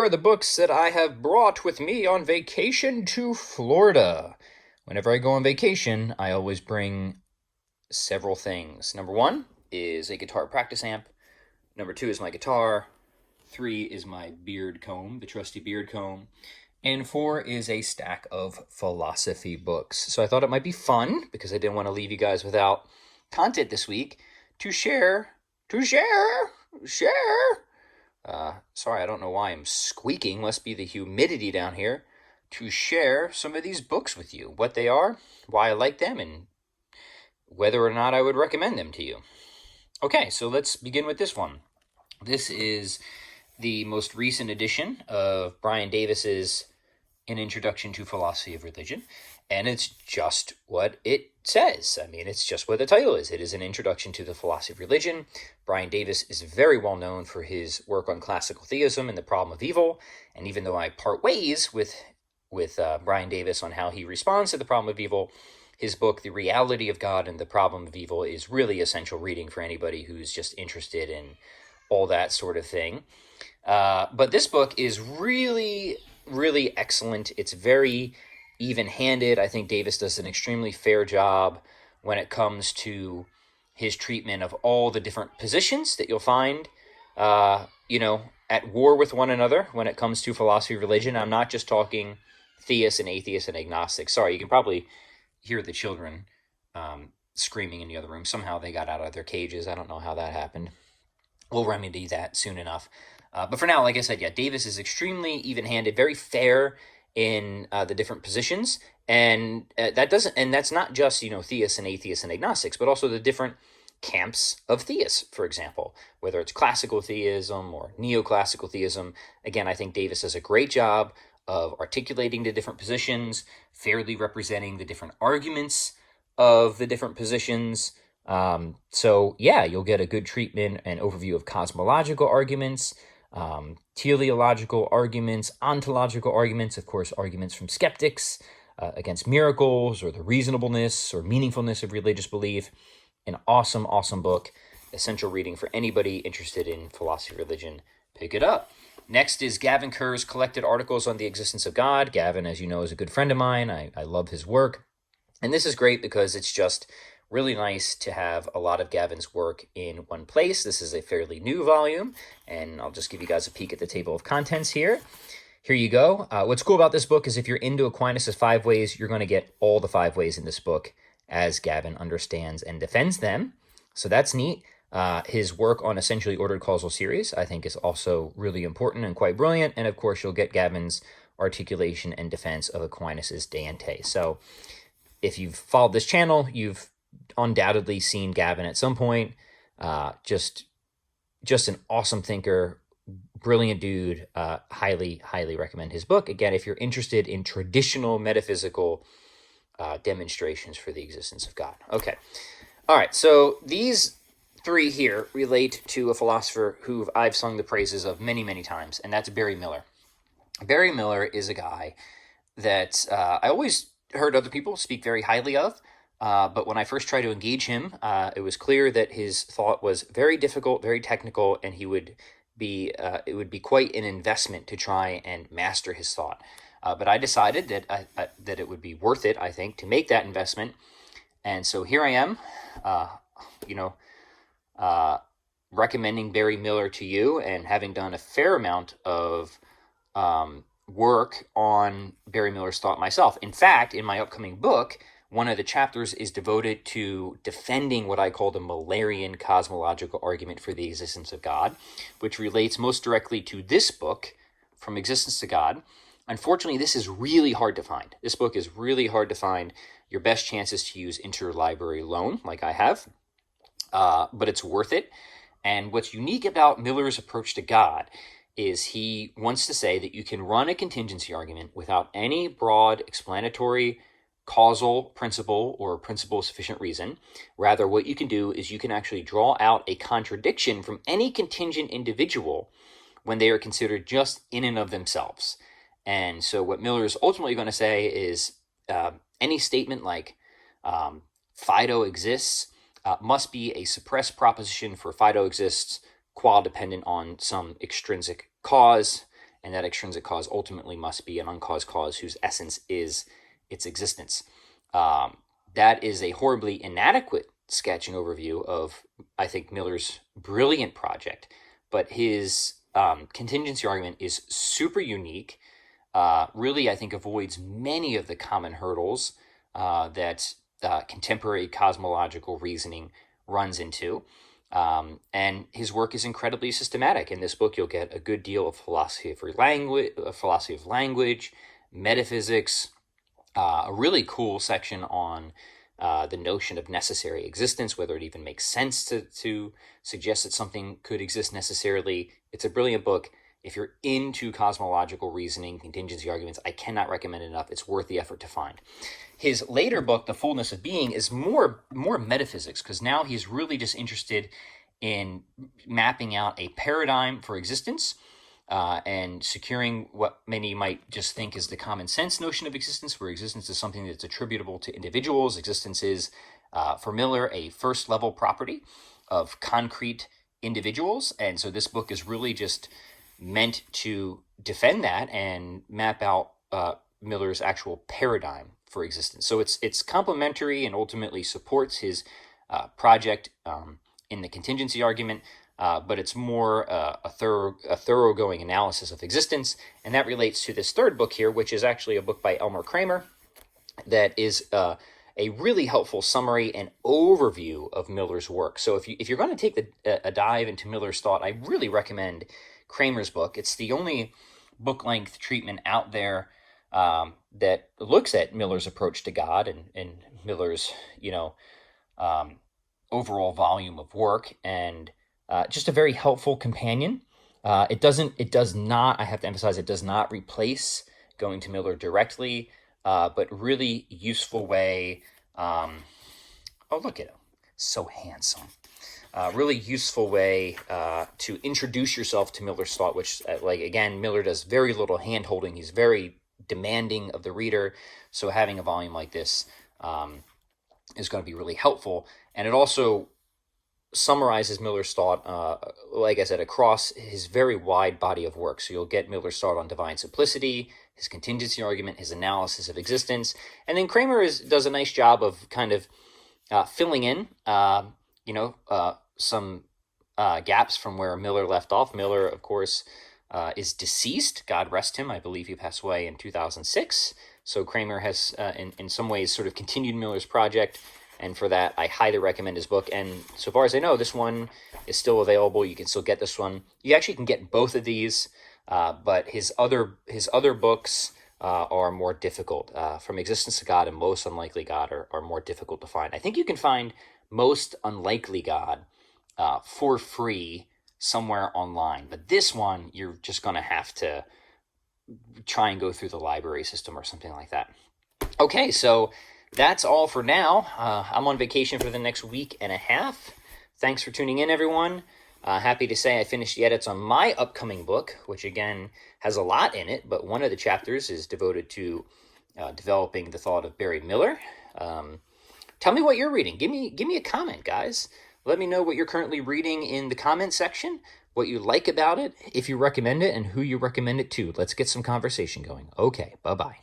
Are the books that I have brought with me on vacation to Florida. Whenever I go on vacation, I always bring several things. Number one is a guitar practice amp. Number two is my guitar. Three is my beard comb, the trusty beard comb. And four is a stack of philosophy books. So I thought it might be fun, because I didn't want to leave you guys without content this week, to share. Sorry, I don't know why I'm squeaking. Must be the humidity down here. To share some of these books with you, what they are, why I like them, and whether or not I would recommend them to you. Okay, so let's begin with this one. This is the most recent edition of Brian Davis's An Introduction to Philosophy of Religion, and it's just what it says. I mean, it's just what the title is. It is an introduction to the philosophy of religion. Brian Davis is very well known for his work on classical theism and the problem of evil, and even though I part ways with Brian Davis on how he responds to the problem of evil, his book, The Reality of God and the Problem of Evil, is really essential reading for anybody who's just interested in all that sort of thing. But this book is really, really excellent. It's very even-handed. I think Davis does an extremely fair job when it comes to his treatment of all the different positions that you'll find, at war with one another when it comes to philosophy of religion. I'm not just talking theists and atheists and agnostics. Sorry, you can probably hear the children screaming in the other room. Somehow they got out of their cages. I don't know how that happened. We'll remedy that soon enough. But for now, like I said, Davis is extremely even-handed, very fair in the different positions, and that's not just theists and atheists and agnostics, but also the different camps of theists, for example, whether it's classical theism or neoclassical theism. Again, I think Davis does a great job of articulating the different positions, fairly representing the different arguments of the different positions. You'll get a good treatment and overview of cosmological arguments, teleological arguments, ontological arguments, of course, arguments from skeptics against miracles or the reasonableness or meaningfulness of religious belief. An awesome, awesome book, essential reading for anybody interested in philosophy of religion. Pick it up. Next is Gavin Kerr's collected articles on the existence of God. Gavin, as you know, is a good friend of mine. I love his work. And this is great because it's just really nice to have a lot of Gavin's work in one place. This is a fairly new volume, and I'll just give you guys a peek at the table of contents here. Here you go. What's cool about this book is if you're into Aquinas' 5 ways, you're going to get all the 5 ways in this book as Gavin understands and defends them. So that's neat. His work on essentially ordered causal series, I think, is also really important and quite brilliant. And of course, you'll get Gavin's articulation and defense of Aquinas' De Ente. So if you've followed this channel, you've undoubtedly seen Gavin at some point. Just an awesome thinker, brilliant dude. Highly recommend his book. Again, if you're interested in traditional metaphysical demonstrations for the existence of God. Okay. All right. So these 3 here relate to a philosopher who I've sung the praises of many, many times, and that's Barry Miller. Barry Miller is a guy that I always heard other people speak very highly of, but when I first tried to engage him, it was clear that his thought was very difficult, very technical, and it would be quite an investment to try and master his thought. But I decided that it would be worth it, I think, to make that investment. And so here I am, recommending Barry Miller to you, and having done a fair amount of work on Barry Miller's thought myself. In fact, in my upcoming book, one of the chapters is devoted to defending what I call the Millerian cosmological argument for the existence of God, which relates most directly to this book, From Existence to God. Unfortunately, this is really hard to find. This book is really hard to find. Your best chance is to use interlibrary loan, like I have, but it's worth it. And what's unique about Miller's approach to God is he wants to say that you can run a contingency argument without any broad explanatory causal principle or principle of sufficient reason. Rather, what you can do is you can actually draw out a contradiction from any contingent individual when they are considered just in and of themselves. And so what Miller is ultimately going to say is any statement like Fido exists must be a suppressed proposition, for Fido exists qua dependent on some extrinsic cause, and that extrinsic cause ultimately must be an uncaused cause whose essence is its existence. That is a horribly inadequate sketch and overview of, I think, Miller's brilliant project, but his contingency argument is super unique. Really, I think, avoids many of the common hurdles that contemporary cosmological reasoning runs into. And his work is incredibly systematic. In this book, you'll get a good deal of philosophy of language, metaphysics, a really cool section on the notion of necessary existence, whether it even makes sense to suggest that something could exist necessarily. It's a brilliant book. If you're into cosmological reasoning, contingency arguments, I cannot recommend it enough. It's worth the effort to find. His later book, The Fullness of Being, is more metaphysics, because now he's really just interested in mapping out a paradigm for existence and securing what many might just think is the common sense notion of existence, where existence is something that's attributable to individuals. Existence is, for Miller, a first level property of concrete individuals. And so this book is really just meant to defend that and map out Miller's actual paradigm for existence. So it's complementary and ultimately supports his project in the contingency argument, but it's more a thoroughgoing analysis of existence. And that relates to this third book here, which is actually a book by Elmer Kramer that is a really helpful summary and overview of Miller's work. So if you're going to take a dive into Miller's thought, I really recommend Kramer's book. It's the only book-length treatment out there that looks at Miller's approach to God and Miller's, overall volume of work, and just a very helpful companion. It does not, I have to emphasize, it does not replace going to Miller directly, but really useful way. Oh, look at him. So handsome. Really useful way to introduce yourself to Miller's thought, which, again, Miller does very little hand-holding. He's very demanding of the reader, so having a volume like this is going to be really helpful. And it also summarizes Miller's thought, like I said, across his very wide body of work. So you'll get Miller's thought on divine simplicity, his contingency argument, his analysis of existence, and then Kramer does a nice job of kind of filling in some gaps from where Miller left off. Miller, of course, is deceased. God rest him. I believe he passed away in 2006. So Kramer has, in some ways, sort of continued Miller's project. And for that, I highly recommend his book. And so far as I know, this one is still available. You can still get this one. You actually can get both of these, but his other books are more difficult. From Existence to God and Most Unlikely God are more difficult to find. I think you can find Most Unlikely God for free somewhere online. But this one, you're just going to have to try and go through the library system or something like that. Okay, so that's all for now. I'm on vacation for the next week and a half. Thanks for tuning in, everyone. Happy to say I finished the edits on my upcoming book, which again has a lot in it, but one of the chapters is devoted to developing the thought of Barry Miller. Tell me what you're reading. Give me a comment, guys. Let me know what you're currently reading in the comment section, what you like about it, if you recommend it, and who you recommend it to. Let's get some conversation going. Okay, bye-bye.